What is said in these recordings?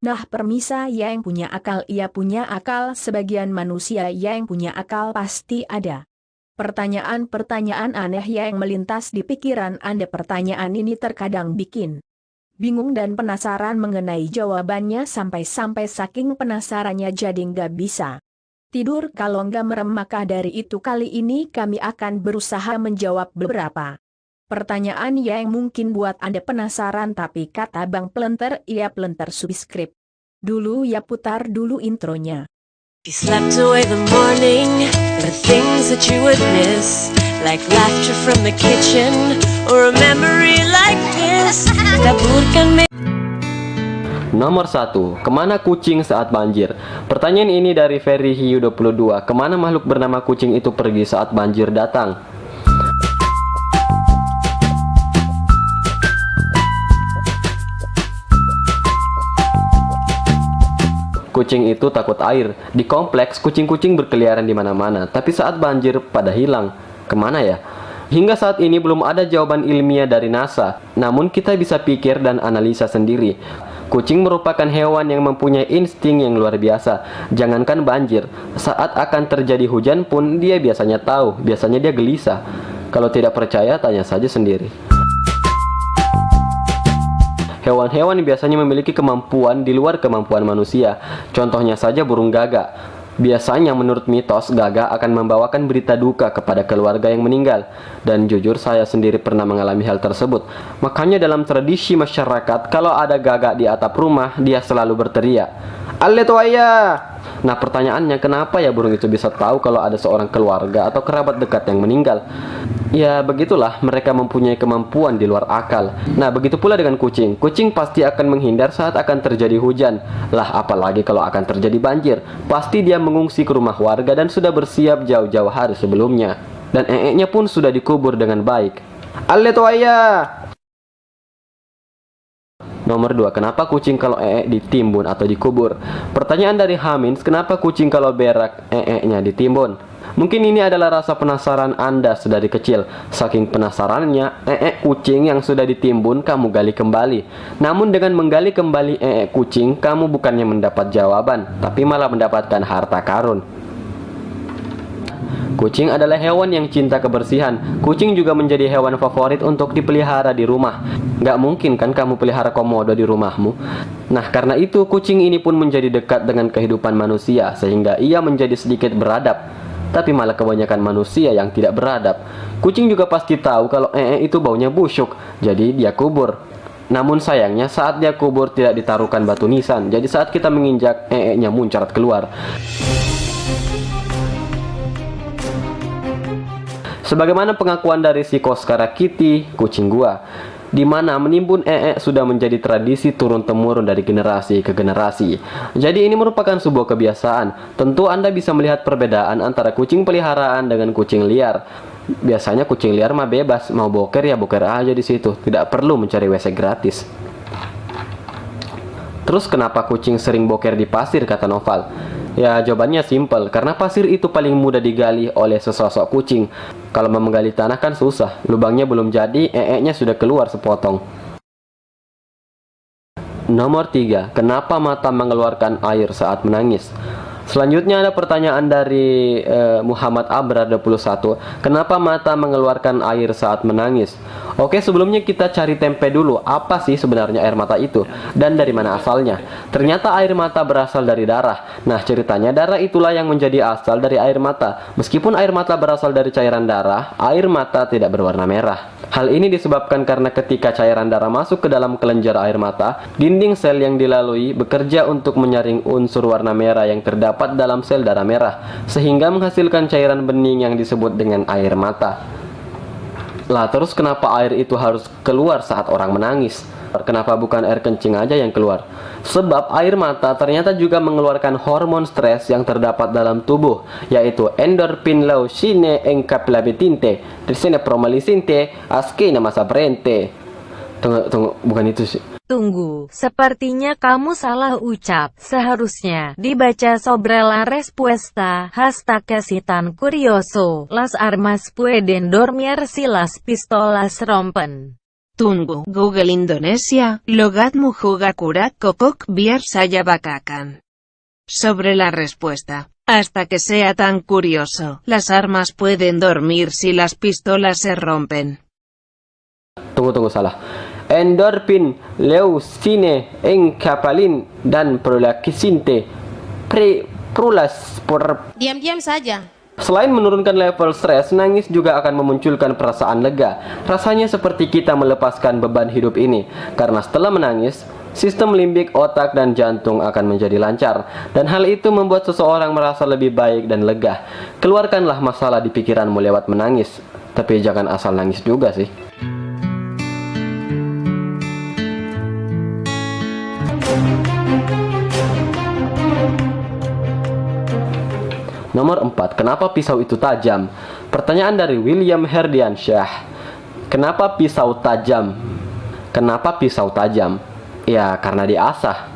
Nah, permisa yang punya akal ia punya akal, sebagian manusia yang punya akal pasti ada. Pertanyaan-pertanyaan aneh yang melintas di pikiran Anda, pertanyaan ini terkadang bikin bingung dan penasaran mengenai jawabannya, sampai-sampai saking penasarannya jadi nggak bisa tidur kalau nggak merem. Maka dari itu kali ini kami akan berusaha menjawab beberapa pertanyaan yang mungkin buat Anda penasaran, tapi kata Bang Plenter, ia Plenter subscribe. Dulu ya, putar dulu intronya. You slept away the morning, the things that you would miss, like laughter from the kitchen, or a memory like this. Taburkan Nomor 1. Kemana kucing saat banjir? Pertanyaan ini dari Ferry Hiu 22. Kemana makhluk bernama kucing itu pergi saat banjir datang? Kucing itu takut air. Di kompleks, kucing-kucing berkeliaran di mana-mana. Tapi saat banjir, pada hilang. Kemana ya? Hingga saat ini belum ada jawaban ilmiah dari NASA. Namun kita bisa pikir dan analisa sendiri. Kucing merupakan hewan yang mempunyai insting yang luar biasa. Jangankan banjir, saat akan terjadi hujan pun dia biasanya tahu. Biasanya dia gelisah. Kalau tidak percaya, tanya saja sendiri. Hewan-hewan biasanya memiliki kemampuan di luar kemampuan manusia. Contohnya saja burung gagak. Biasanya menurut mitos, gagak akan membawakan berita duka kepada keluarga yang meninggal. Dan jujur saya sendiri pernah mengalami hal tersebut. Makanya dalam tradisi masyarakat, kalau ada gagak di atap rumah, dia selalu berteriak, "Ale tuaya!" Nah, pertanyaannya, kenapa ya burung itu bisa tahu kalau ada seorang keluarga atau kerabat dekat yang meninggal? Ya, begitulah, mereka mempunyai kemampuan di luar akal. Nah, begitu pula dengan kucing. Kucing pasti akan menghindar saat akan terjadi hujan. Lah, apalagi kalau akan terjadi banjir. Pasti dia mengungsi ke rumah warga dan sudah bersiap jauh-jauh hari sebelumnya. Dan ee-nya pun sudah dikubur dengan baik. Ale tuaya! Nomor 2. Kenapa kucing kalau ditimbun atau dikubur? Pertanyaan dari Hamins, kenapa kucing kalau berak nya ditimbun? Mungkin ini adalah rasa penasaran Anda sedari kecil. Saking penasarannya, kucing yang sudah ditimbun kamu gali kembali. Namun dengan menggali kembali kucing, kamu bukannya mendapat jawaban, tapi malah mendapatkan harta karun. Kucing adalah hewan yang cinta kebersihan. Kucing juga menjadi hewan favorit untuk dipelihara di rumah. Gak mungkin kan kamu pelihara komodo di rumahmu? Nah, karena itu kucing ini pun menjadi dekat dengan kehidupan manusia, sehingga ia menjadi sedikit beradab. Tapi malah kebanyakan manusia yang tidak beradab. Kucing juga pasti tahu kalau itu baunya busuk, jadi dia kubur. Namun sayangnya saat dia kubur tidak ditaruhkan batu nisan. Jadi saat kita menginjak, nya muncrat keluar. Sebagaimana pengakuan dari si Koskara Kitty, kucing gua, di mana menimbun sudah menjadi tradisi turun-temurun dari generasi ke generasi. Jadi ini merupakan sebuah kebiasaan. Tentu Anda bisa melihat perbedaan antara kucing peliharaan dengan kucing liar. Biasanya kucing liar mah bebas, mau boker ya boker aja di situ, tidak perlu mencari WC gratis. Terus kenapa kucing sering boker di pasir, kata Noval? Ya, jawabannya simpel, karena pasir itu paling mudah digali oleh sesosok kucing. Kalau mau menggali tanah kan susah, lubangnya belum jadi, nya sudah keluar sepotong. Nomor 3, kenapa mata mengeluarkan air saat menangis? Selanjutnya ada pertanyaan dari Muhammad Abrar 21. Kenapa mata mengeluarkan air saat menangis? Oke, sebelumnya kita cari tempe dulu. Apa sih sebenarnya air mata itu? Dan dari mana asalnya? Ternyata air mata berasal dari darah. Nah, ceritanya darah itulah yang menjadi asal dari air mata. Meskipun air mata berasal dari cairan darah, air mata tidak berwarna merah. Hal ini disebabkan karena ketika cairan darah masuk ke dalam kelenjar air mata, dinding sel yang dilalui bekerja untuk menyaring unsur warna merah yang terdapat dalam sel darah merah, sehingga menghasilkan cairan bening yang disebut dengan air mata. Lah, terus kenapa air itu harus keluar saat orang menangis? Kenapa bukan air kencing aja yang keluar? Sebab air mata ternyata juga mengeluarkan hormon stres yang terdapat dalam tubuh, yaitu endorfin leucine encapsulabitinte, trisine promalisinte, askina masa brente. Tunggu, bukan itu sih. Tunggu, sepertinya kamu salah ucap. Seharusnya dibaca sobre la respuesta, hasta casi tan curioso, las armas pueden dormir si las pistolas rompen. Tunggu, Google Indonesia, logatmu Hugakura Kokok biar saya bakakan. Sobre la respuesta. Hasta que sea tan curioso, las armas pueden dormir si las pistolas se rompen. Tunggu, salah. Endorfin, leucine, enkapalin, dan prolakisinte. Prulas por... Diam-diam saja. Selain menurunkan level stres, nangis juga akan memunculkan perasaan lega. Rasanya seperti kita melepaskan beban hidup ini. Karena setelah menangis, sistem limbik otak dan jantung akan menjadi lancar. Dan hal itu membuat seseorang merasa lebih baik dan lega. Keluarkanlah masalah di pikiranmu lewat menangis. Tapi jangan asal nangis juga sih. Nomor 4. Kenapa pisau itu tajam? Pertanyaan dari William Herdiansyah. Kenapa pisau tajam? Kenapa pisau tajam? Ya, karena diasah.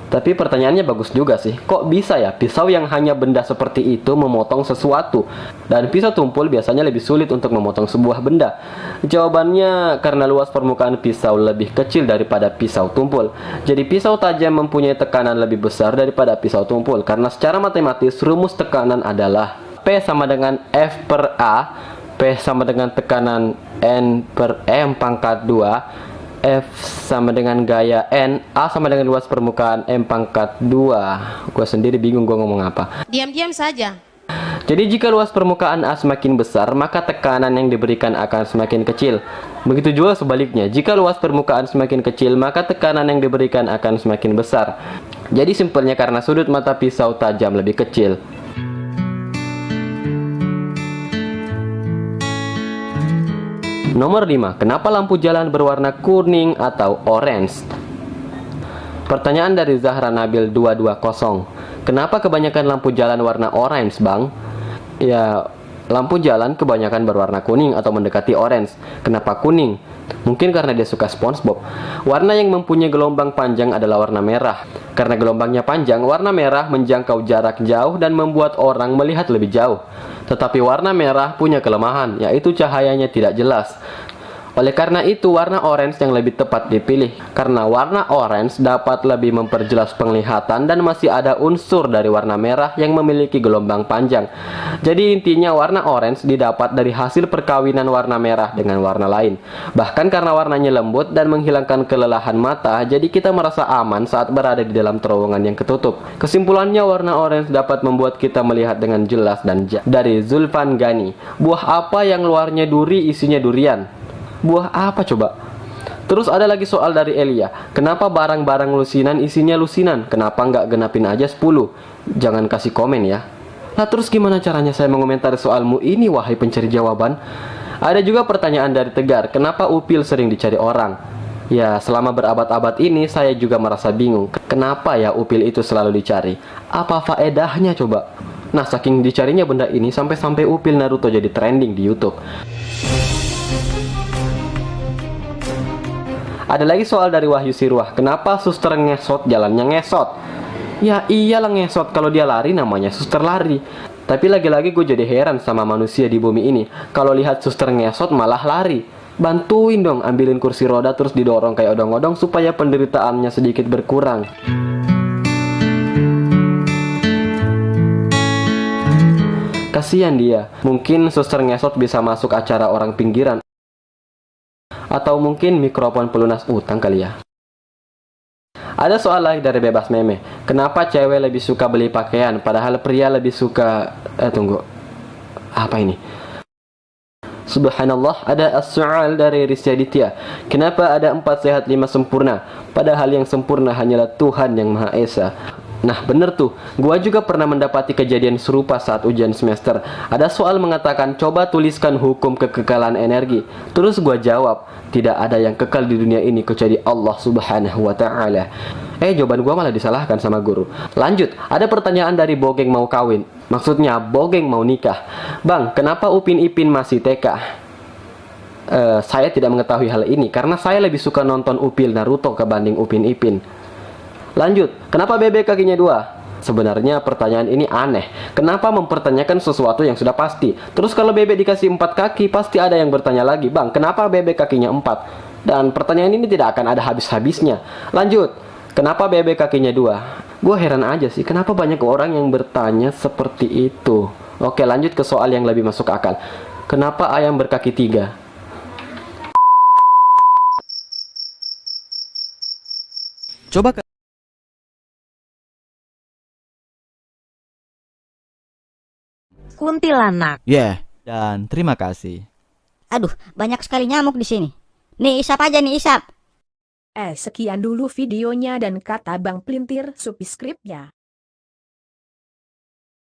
Tapi pertanyaannya bagus juga sih. Kok bisa ya pisau yang hanya benda seperti itu memotong sesuatu? Dan pisau tumpul biasanya lebih sulit untuk memotong sebuah benda. Jawabannya karena luas permukaan pisau lebih kecil daripada pisau tumpul. Jadi pisau tajam mempunyai tekanan lebih besar daripada pisau tumpul. Karena secara matematis rumus tekanan adalah P sama dengan F per A. P sama dengan tekanan N per M pangkat 2. F sama dengan gaya N, A sama dengan luas permukaan M pangkat 2. Gue sendiri bingung gue ngomong apa. Diam-diam saja. Jadi jika luas permukaan A semakin besar, maka tekanan yang diberikan akan semakin kecil. Begitu juga sebaliknya, jika luas permukaan semakin kecil, maka tekanan yang diberikan akan semakin besar. Jadi simpelnya karena sudut mata pisau tajam lebih kecil. Nomor 5. Kenapa lampu jalan berwarna kuning atau orange? Pertanyaan dari Zahra Nabil 220. Kenapa kebanyakan lampu jalan warna orange, Bang? Ya, lampu jalan kebanyakan berwarna kuning atau mendekati orange. Kenapa kuning? Mungkin karena dia suka SpongeBob. Warna yang mempunyai gelombang panjang adalah warna merah. Karena gelombangnya panjang, warna merah menjangkau jarak jauh dan membuat orang melihat lebih jauh. Tetapi warna merah punya kelemahan, yaitu cahayanya tidak jelas. Oleh karena itu, warna orange yang lebih tepat dipilih. Karena warna orange dapat lebih memperjelas penglihatan dan masih ada unsur dari warna merah yang memiliki gelombang panjang. Jadi intinya warna orange didapat dari hasil perkawinan warna merah dengan warna lain. Bahkan karena warnanya lembut dan menghilangkan kelelahan mata, jadi kita merasa aman saat berada di dalam terowongan yang ketutup. Kesimpulannya, warna orange dapat membuat kita melihat dengan jelas dan Dari Zulfan Gani. Buah apa yang luarnya duri isinya durian? Buah apa coba? Terus ada lagi soal dari Elia. Kenapa barang-barang lusinan isinya lusinan? Kenapa nggak genapin aja 10? Jangan kasih komen ya. Nah terus gimana caranya saya mengomentari soalmu ini wahai pencari jawaban? Ada juga pertanyaan dari Tegar. Kenapa upil sering dicari orang? Ya selama berabad-abad ini saya juga merasa bingung. Kenapa ya upil itu selalu dicari? Apa faedahnya coba? Nah saking dicarinya benda ini sampai-sampai upil Naruto jadi trending di YouTube. Ada lagi soal dari Wahyu Sirwah. Kenapa suster ngesot jalannya ngesot? Ya iyalah ngesot, kalau dia lari namanya suster lari. Tapi lagi-lagi gue jadi heran sama manusia di bumi ini. Kalau lihat suster ngesot malah lari. Bantuin dong, ambilin kursi roda terus didorong kayak odong-odong supaya penderitaannya sedikit berkurang. Kasihan dia. Mungkin suster ngesot bisa masuk acara orang pinggiran. Atau mungkin mikrofon pelunas utang kali ya. Ada soal lagi dari Bebas Meme. Kenapa cewek lebih suka beli pakaian padahal pria lebih suka... tunggu. Apa ini? Subhanallah, ada as-soal dari Rizya Ditya. Kenapa ada 4 sehat 5 sempurna? Padahal yang sempurna hanyalah Tuhan yang Maha Esa. Nah bener tuh, gua juga pernah mendapati kejadian serupa saat ujian semester. Ada soal mengatakan coba tuliskan hukum kekekalan energi. Terus gua jawab, tidak ada yang kekal di dunia ini kecuali Allah Subhanahu wa ta'ala. Jawaban gua malah disalahkan sama guru. Lanjut, ada pertanyaan dari Bogeng mau kawin. Maksudnya Bogeng mau nikah. Bang, kenapa Upin Ipin masih TK? Saya tidak mengetahui hal ini karena saya lebih suka nonton Upil Naruto kebanding Upin Ipin. Lanjut, kenapa bebek kakinya 2? Sebenarnya pertanyaan ini aneh. Kenapa mempertanyakan sesuatu yang sudah pasti? Terus kalau bebek dikasih 4 kaki, pasti ada yang bertanya lagi, Bang, kenapa bebek kakinya 4? Dan pertanyaan ini tidak akan ada habis-habisnya. Lanjut, kenapa bebek kakinya 2? Gue heran aja sih, kenapa banyak orang yang bertanya seperti itu. Oke, lanjut ke soal yang lebih masuk akal. Kenapa ayam berkaki 3? Coba Kuntilanak. dan terima kasih. Aduh, banyak sekali nyamuk di sini. Nih isap aja nih isap. Sekian dulu videonya dan kata Bang Pelintir subscribe-nya.